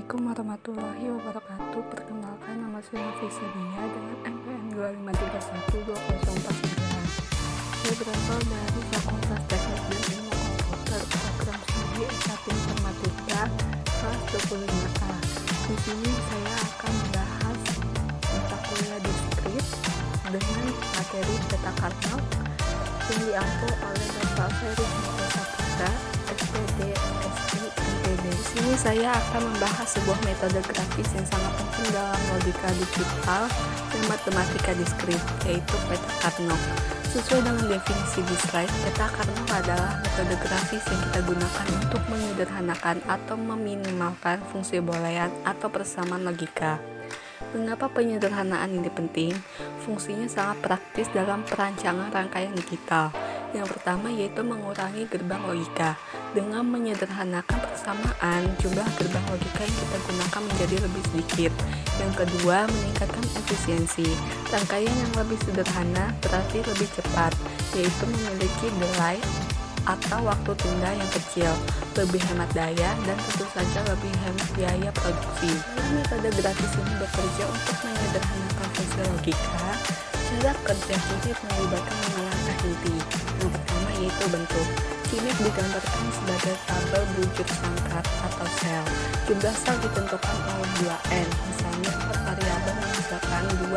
Assalamualaikum warahmatullahi wabarakatuh. Perkenalkan, nama saya Nafisa Dia dengan NPM 2531204. Saya berasal dari Fakultas Teknik dan Ilmu Komputer, program studi S1 Informatika kelas 25A. Di sini saya akan membahas mata kuliah diskrit dengan materi peta Karnock yang diampu oleh Bapak Ferry Saputra, SPD, SI, MPD. Di sini saya akan membahas sebuah metode grafis yang sangat penting dalam logika digital dan matematika diskrit, yaitu peta Karnock. Sesuai dengan definisi di slide, peta Karnock adalah metode grafis yang kita gunakan untuk menyederhanakan atau meminimalkan fungsi boolean atau persamaan logika. Mengapa penyederhanaan ini penting? Fungsinya sangat praktis dalam perancangan rangkaian digital. Yang pertama yaitu mengurangi gerbang logika. Dengan menyederhanakan persamaan, jumlah gerbang logika yang kita gunakan menjadi lebih sedikit. Yang kedua, meningkatkan efisiensi. Rangkaian yang lebih sederhana berarti lebih cepat, yaitu memiliki delay atau waktu tunda yang kecil, lebih hemat daya, dan tentu saja lebih hemat biaya produksi. Metode grafis ini bekerja untuk menyederhanakan fungsi logika. Cara kerja Kinect melibatkan 5 langkah inti. Yang pertama yaitu bentuk. Kinect digambarkan sebagai tabel bujur sangkar atau sel. Jumlah sel ditentukan oleh 2n, misalnya variabel menghasilkan 2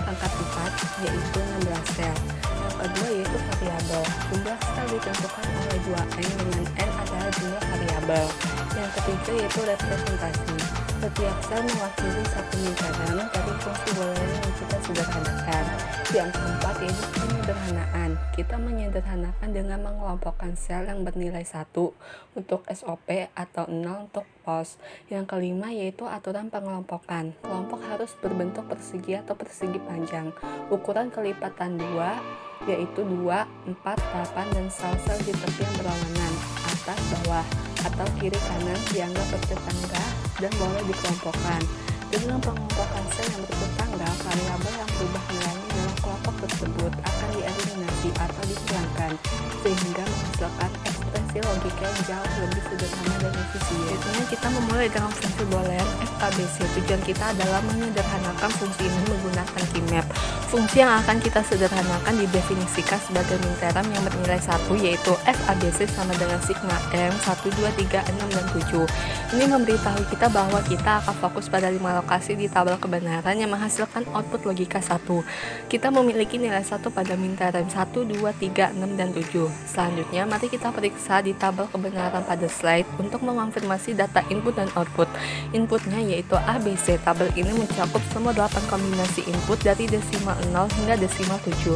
pangkat 4, yaitu 16 sel. Yang kedua yaitu variabel. Jumlah sel ditentukan oleh 2n dengan n adalah jumlah variabel. Yang ketiga yaitu representasi. Setiap sel mewakili satu lingkaran dari fungsi boolean yang kita sederhanakan. Yang keempat yaitu penyederhanaan. Kita menyederhanakan dengan mengelompokkan sel yang bernilai 1 untuk SOP atau 0 untuk POS. Yang kelima yaitu aturan pengelompokan. Kelompok harus berbentuk persegi atau persegi panjang. Ukuran kelipatan 2 yaitu 2, 4, 8 dan sel-sel di tepi yang berlawanan, atas, bawah, atau kiri kanan dianggap bertetangga dan boleh dikelompokkan. Dengan pengelompokan sel yang bertetangga, variabel yang berubah nilainya dalam kelompok tersebut akan dieliminasi atau dihilangkan, sehingga menghasilkan ekspresi logika yang jauh lebih sederhana dan efisien. Biasanya kita memulai dengan fungsi boolean FABC. Tujuan kita adalah menyederhanakan fungsi ini menggunakan Kinect. Fungsi yang akan kita sederhanakan didefinisikan sebagai minterm yang bernilai 1, yaitu FABC sama dengan sigma M 1, 2, 3, 6, dan 7. Ini memberitahu kita bahwa kita akan fokus pada 5 lokasi di tabel kebenaran yang menghasilkan output logika 1. Kita memiliki nilai 1 pada minterm 1, 2, 3, 6, dan 7. Selanjutnya, mari kita periksa di tabel kebenaran pada slide untuk mengonfirmasi data input dan output. Inputnya yaitu ABC. Tabel ini mencakup semua 8 kombinasi input dari desimal 0 hingga desimal 7.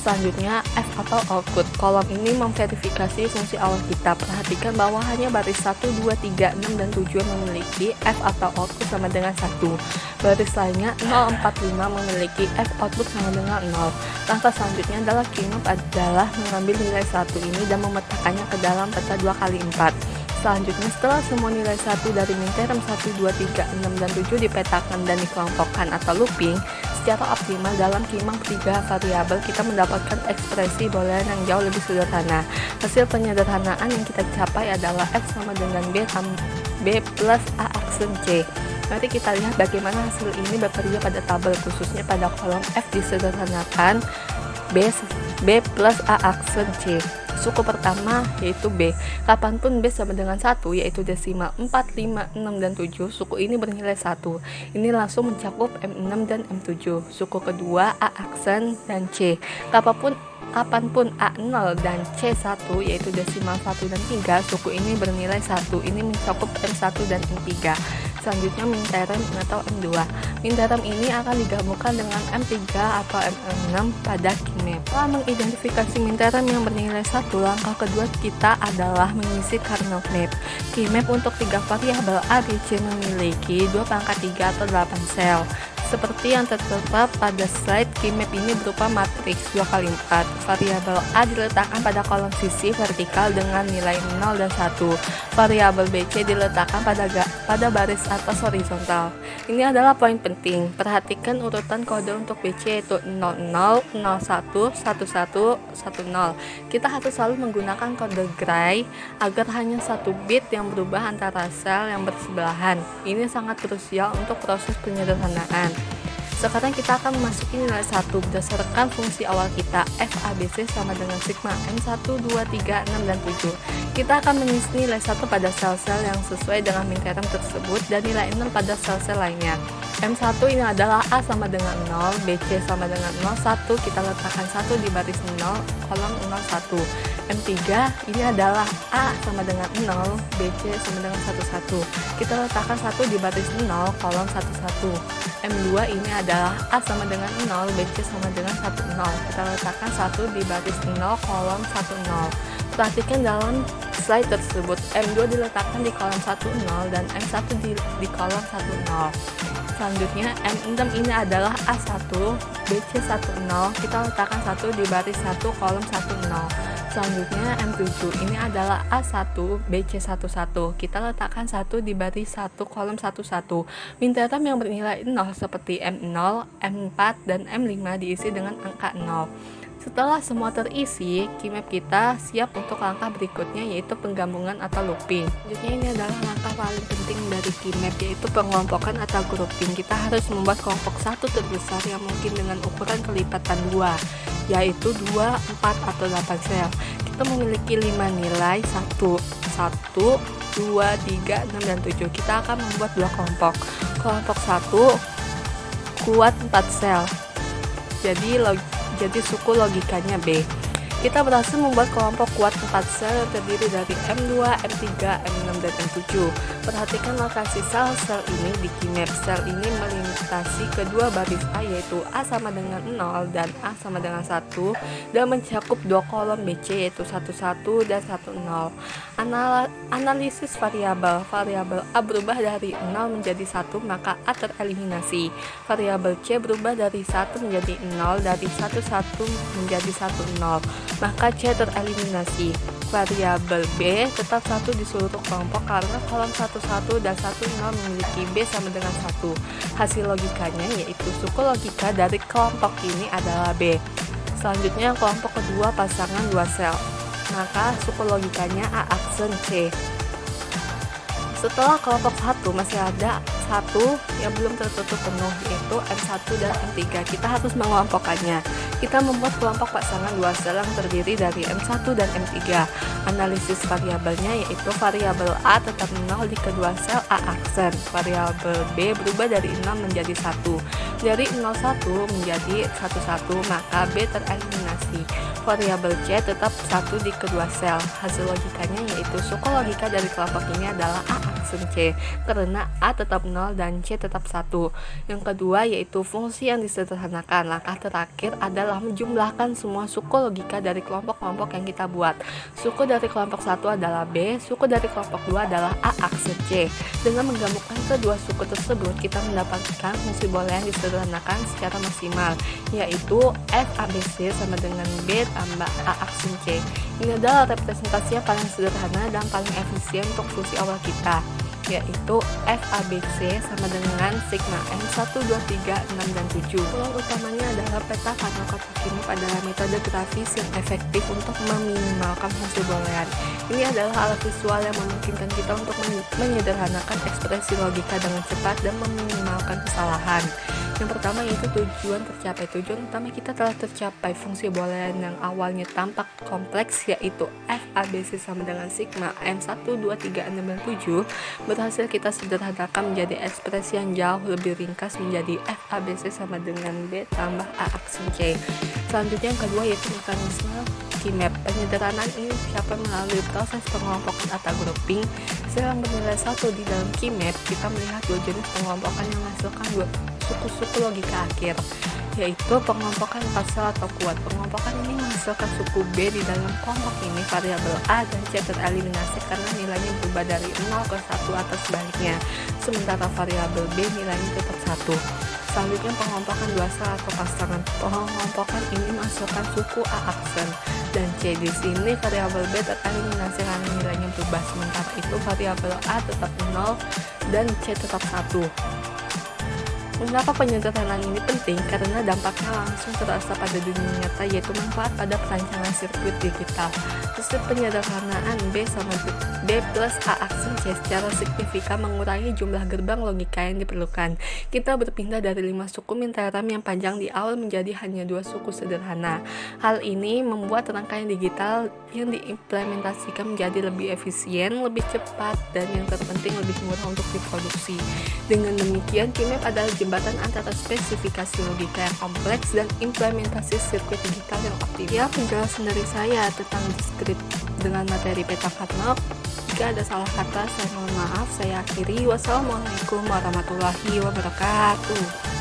Selanjutnya, F atau output. Kolom ini memverifikasi fungsi awal kita. Perhatikan bahwa hanya baris 1, 2, 3, 6, dan 7 yang memiliki F atau output sama dengan 1. Baris lainnya 0, 4, 5 memiliki F output sama dengan 0. Langkah selanjutnya adalah Kinect adalah mengambil nilai 1 ini dan memetakannya ke dalam peta 2x4. Selanjutnya, setelah semua nilai 1 dari minterm 1, 2, 3, 6, dan 7 dipetakan dan dikelompokkan atau looping secara optimal dalam kimang 3 variabel, kita mendapatkan ekspresi boolean yang jauh lebih sederhana. Hasil penyederhanaan yang kita capai adalah F sama dengan B plus A aksen C. Mari kita lihat bagaimana hasil ini bekerja pada tabel, khususnya pada kolom F disederhanakan B plus A aksen C. Suku pertama yaitu B. Kapanpun B sama dengan 1, yaitu desimal 4, 5, 6, dan 7, suku ini bernilai 1. Ini langsung mencakup M6 dan M7. Suku kedua A aksen dan C. Kapanpun A0 dan C1, yaitu desimal 1 dan 3, suku ini bernilai 1. Ini mencakup M1 dan M3. Selanjutnya minterm atau M2. Minterm ini akan digabungkan dengan M3 atau M6 pada Kinect. Setelah mengidentifikasi minterm yang bernilai 1, langkah kedua kita adalah mengisi Karnock map. Kinect untuk 3 variabel A, B, C memiliki 2 pangkat 3 atau 8 sel. Seperti yang tertera pada slide, Keymap ini berupa matriks 2x4. Variabel A diletakkan pada kolom sisi vertikal dengan nilai 0 dan 1. Variabel BC diletakkan pada baris atas horizontal. Ini adalah poin penting. Perhatikan urutan kode untuk BC yaitu 00, 01, 11, 10. Kita harus selalu menggunakan kode gray agar hanya satu bit yang berubah antara sel yang bersebelahan. Ini sangat krusial untuk proses penyederhanaan. Sekarang kita akan memasuki nilai 1 berdasarkan fungsi awal kita FABC sama dengan sigma M1, 2, 3, 6, dan 7. Kita akan mengisi nilai 1 pada sel-sel yang sesuai dengan minterem tersebut dan nilai 0 pada sel-sel lainnya. M1 ini adalah A sama dengan 0, BC sama dengan 0, 1 kita letakkan 1 di baris 0, kolom 0, 1. M3 ini adalah A sama dengan 0, BC sama dengan 1, 1. Kita letakkan 1 di baris 0, kolom 1, 1. M2 ini adalah A sama dengan 0, BC sama dengan 1, 0. Kita letakkan 1 di baris 0, kolom 1, 0. Perhatikan dalam slide tersebut, M2 diletakkan di kolom 1, 0 dan M1 di kolom 1, 0. Selanjutnya M6 ini adalah A1, BC 1, 0. Kita letakkan 1 di baris 1, kolom 1, 0. Selanjutnya M7 ini adalah A1, BC 1, 1. Kita letakkan 1 di baris 1, kolom 1, 1. Minterem yang bernilai 0 seperti M0, M4, dan M5 diisi dengan angka 0. Setelah semua terisi, Keymap kita siap untuk langkah berikutnya yaitu penggabungan atau looping. Selanjutnya ini adalah langkah paling penting dari Keymap yaitu pengelompokan atau grouping. Kita harus membuat kelompok satu terbesar yang mungkin dengan ukuran kelipatan 2, yaitu 2, 4, atau 8 sel. Kita memiliki 5 nilai 1, 2, 3, 6, dan 7. Kita akan membuat 2 kelompok. Kelompok 1 kuat 4 sel. Jadi suku logikanya B. Kita berhasil membuat kelompok kuat 4 sel yang terdiri dari M2, M3, M6, dan M7. Perhatikan lokasi sel-sel ini di Keymap. Sel ini melintasi kedua baris A yaitu A sama dengan 0 dan A sama dengan 1 dan mencakup dua kolom BC yaitu 1, 1 dan 1, 0. Analisis variabel. Variabel A berubah dari 0 menjadi 1 maka A tereliminasi. Variabel C berubah dari 1 menjadi 0, dari 1, 1 menjadi 1, 0. Maka C tereliminasi. Variabel B tetap 1 di seluruh kelompok karena kolom 1, 1 dan 1, 0 memiliki B sama dengan 1. Hasil logikanya yaitu suku logika dari kelompok ini adalah B. Selanjutnya kelompok kedua pasangan 2 sel. Maka suku logikanya A aksen C. Setelah kelompok 1 masih ada 1 yang belum tertutup penuh yaitu M1 dan M3. Kita harus mengelompokkannya. Kita membuat kelompok pasangan 2 sel yang terdiri dari M1 dan M3. Analisis variabelnya yaitu variabel A tetap 0 di kedua sel A aksen. Variabel B berubah dari 0 menjadi 1. Dari 01 menjadi 11 maka B tereliminasi. Variabel C tetap 1 di kedua sel. Hasil logikanya yaitu suku logika dari kelompok ini adalah A aksen C karena A tetap 0 dan C tetap 1. Yang kedua yaitu fungsi yang disederhanakan. Langkah terakhir adalah menjumlahkan semua suku logika dari kelompok-kelompok yang kita buat. Suku dari kelompok 1 adalah B, suku dari kelompok 2 adalah A aksen C. Dengan menggabungkan kedua suku tersebut, kita mendapatkan fungsi boolean disederhanakan secara maksimal, yaitu FABC sama dengan B tambah A aksen C. Ini adalah representasi yang paling sederhana dan paling efisien untuk fungsi awal kita, yaitu FABC sama dengan sigma M1, 2, 3, 6, dan 7. Tujuan utamanya adalah peta Carnot Keymap adalah metode grafis yang efektif untuk meminimalkan fungsi boolean. Ini adalah alat visual yang memungkinkan kita untuk menyederhanakan ekspresi logika dengan cepat dan meminimalkan kesalahan. Yang pertama yaitu tujuan tercapai. Tujuan utama kita telah tercapai. Fungsi boolean yang awalnya tampak kompleks yaitu FABC sama dengan sigma M1, 2, 3, 6, dan 7 berhasil kita sederhanakan menjadi ekspresi yang jauh lebih ringkas menjadi FABC sama dengan B tambah A aksen C. Selanjutnya yang kedua yaitu mekanisme Keymap. Penyederhanaan ini dicapai melalui proses pengelompokan atau grouping. Sel yang bernilai 1 di dalam Keymap, kita melihat dua jenis pengelompokan yang menghasilkan dua suku-suku logika akhir, yaitu pengelompokan sel atau kuat. Pengelompokan ini menghasilkan suku B di dalam kelompok ini. Variabel A dan C tereliminasi karena nilainya berubah dari 0 ke 1 atau sebaliknya, sementara variabel B nilainya tetap 1. Selanjutnya pengompokan dua sel atau pasangan. Pengompokan ini masukkan suku A aksen dan C. Di sini variabel B tereliminasi karena nilainya berubah, sementara itu variabel A tetap 0 dan C tetap 1. Mengapa penyederhanaan ini penting? Karena dampaknya langsung terasa pada dunia nyata, yaitu manfaat pada perancangan sirkuit digital. Prinsip penyederhanaan B sama B plus A aksen C secara signifikan mengurangi jumlah gerbang logika yang diperlukan. Kita berpindah dari 5 suku minta RAM yang panjang di awal menjadi hanya 2 suku sederhana. Hal ini membuat rangkaian digital yang diimplementasikan menjadi lebih efisien, lebih cepat, dan yang terpenting lebih murah untuk diproduksi. Dengan demikian, QMAP adalah jembatan antara spesifikasi logika yang kompleks dan implementasi sirkuit digital yang optimal. Ya, penjelasan dari saya tentang diskrit dengan materi peta Carnot. Jika ada salah kata, saya mohon maaf. Saya akhiri. Wassalamualaikum warahmatullahi wabarakatuh.